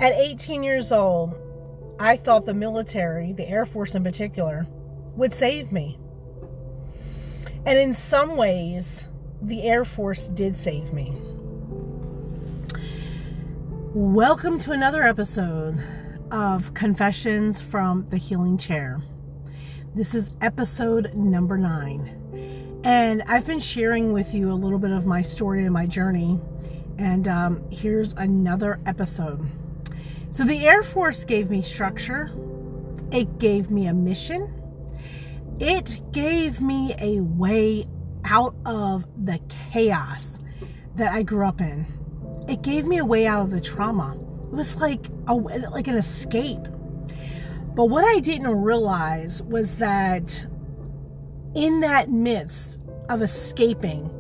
At 18 years old, I thought the military, the Air Force in particular, would save me. And in some ways, the Air Force did save me. Welcome to another episode of Confessions from the Healing Chair. This is episode number 9. And I've been sharing with you a little bit of my story and my journey. And here's another episode. So the Air Force gave me structure. It gave me a mission. It gave me a way out of the chaos that I grew up in. It gave me a way out of the trauma. It was like an escape. But what I didn't realize was that in that midst of escaping,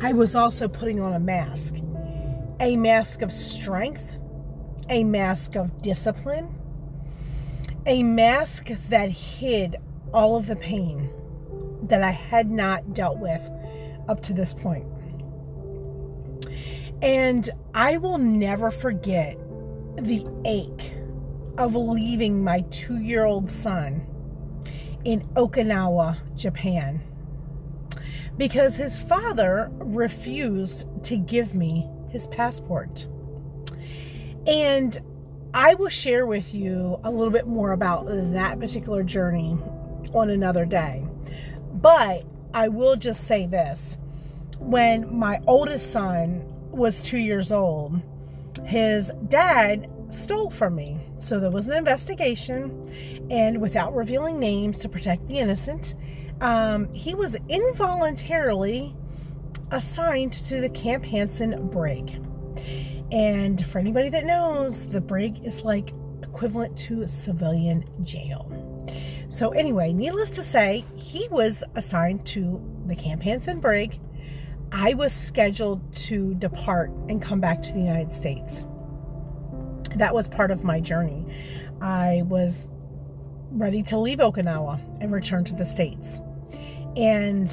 I was also putting on a mask of strength, a mask of discipline, a mask that hid all of the pain that I had not dealt with up to this point. And I will never forget the ache of leaving my 2-year-old son in Okinawa, Japan, because his father refused to give me his passport. And I will share with you a little bit more about that particular journey on another day. But I will just say this. When my oldest son was 2 years old, his dad stole from me. So there was an investigation, and without revealing names to protect the innocent, he was involuntarily assigned to the Camp Hansen brig. And for anybody that knows, the brig is like equivalent to a civilian jail. So anyway, needless to say, he was assigned to the Camp Hansen brig. I was scheduled to depart and come back to the United States. That was part of my journey. I was ready to leave Okinawa and return to the States. And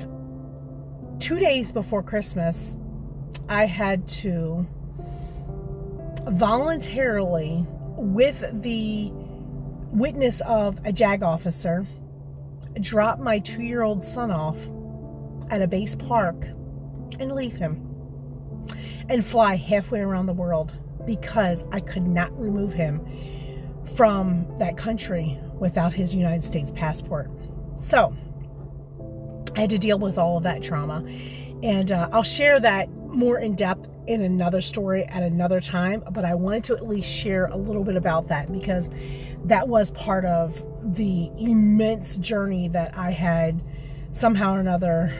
2 days before Christmas, I had to voluntarily, with the witness of a JAG officer, drop my 2-year-old son off at a base park and leave him and fly halfway around the world, because I could not remove him from that country without his United States passport. So I had to deal with all of that trauma, and I'll share that more in depth in another story at another time, but I wanted to at least share a little bit about that, because that was part of the immense journey that I had somehow or another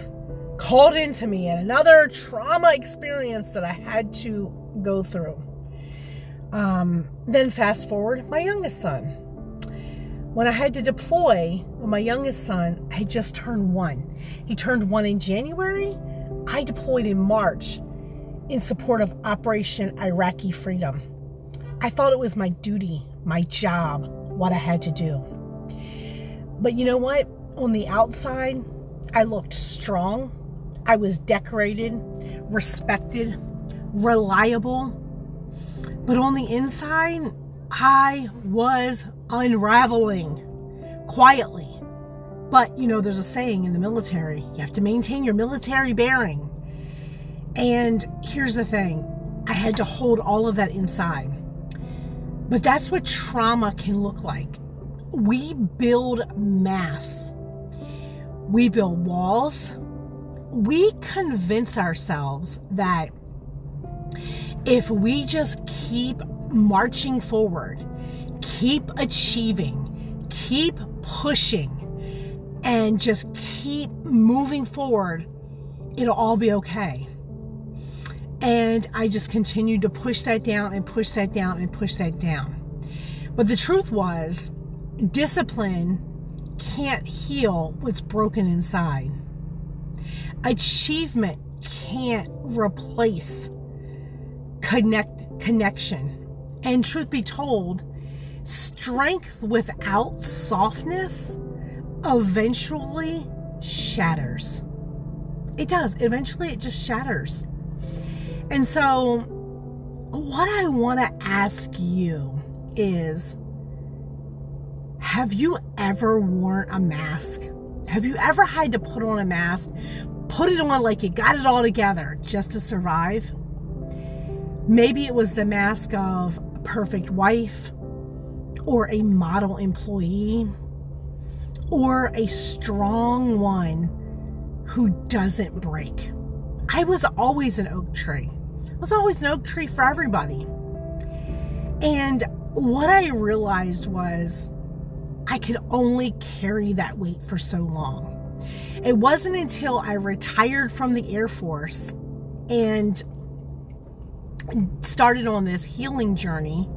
called into me, and another trauma experience that I had to go through. Then fast forward, my youngest son. When I had to deploy, my youngest son had just turned 1. He turned 1 in January. I deployed in March in support of Operation Iraqi Freedom. I thought it was my duty, my job, what I had to do. But you know what? On the outside, I looked strong. I was decorated, respected, reliable. But on the inside, I was unraveling quietly. But, there's a saying in the military, you have to maintain your military bearing. And here's the thing, I had to hold all of that inside. But that's what trauma can look like. We build masks. We build walls. We convince ourselves that if we just keep marching forward, keep achieving, keep pushing, and just keep moving forward, it'll all be okay. And I just continued to push that down and push that down and push that down. But the truth was, discipline can't heal what's broken inside. Achievement can't replace connection. And truth be told, strength without softness eventually shatters. It does. Eventually it just shatters. And so what I want to ask you is, have you ever worn a mask? Have you ever had to put on a mask, put it on like you got it all together just to survive? Maybe it was the mask of a perfect wife, or a model employee, or a strong one who doesn't break. I was always an oak tree. I was always an oak tree for everybody. And what I realized was I could only carry that weight for so long. It wasn't until I retired from the Air Force and started on this healing journey.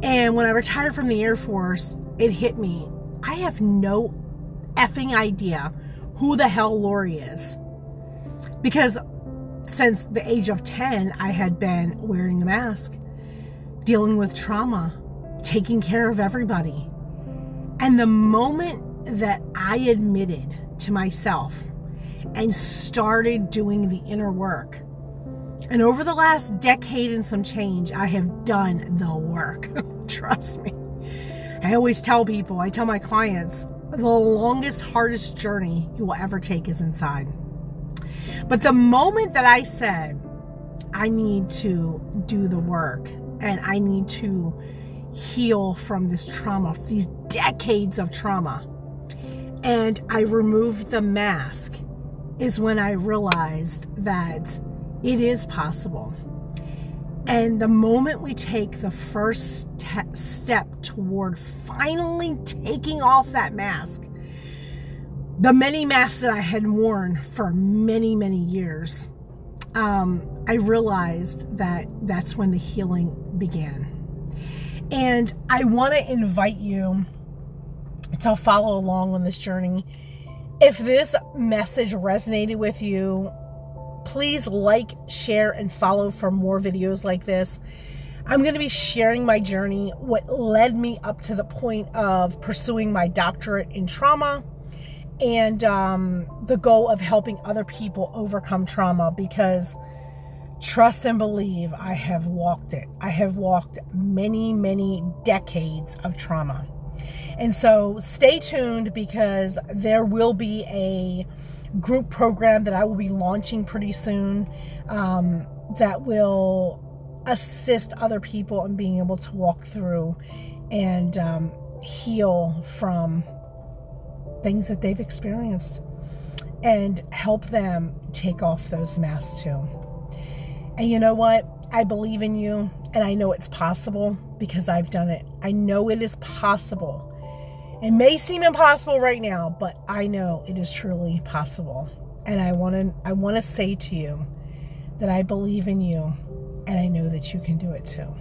And when I retired from the Air Force, it hit me. I have no effing idea who the hell Lori is. Because since the age of 10, I had been wearing a mask, dealing with trauma, taking care of everybody. And the moment that I admitted to myself and started doing the inner work, and over the last decade and some change, I have done the work. Trust me. I always tell people, I tell my clients, the longest, hardest journey you will ever take is inside. But the moment that I said, I need to do the work and I need to heal from this trauma, these decades of trauma, and I removed the mask, is when I realized that it is possible. And the moment we take the first step toward finally taking off that mask, the many masks that I had worn for many, many years, I realized that that's when the healing began. And I want to invite you to follow along on this journey. If this message resonated with you, please like, share, and follow for more videos like this. I'm going to be sharing my journey, what led me up to the point of pursuing my doctorate in trauma, and the goal of helping other people overcome trauma, because trust and believe, I have walked it. I have walked many, many decades of trauma. And so stay tuned, because there will be a group program that I will be launching pretty soon that will assist other people in being able to walk through and heal from things that they've experienced and help them take off those masks too. And you know what? I believe in you, and I know it's possible because I've done it. I know it is possible. It may seem impossible right now, but I know it is truly possible. And I want to say to you that I believe in you, and I know that you can do it too.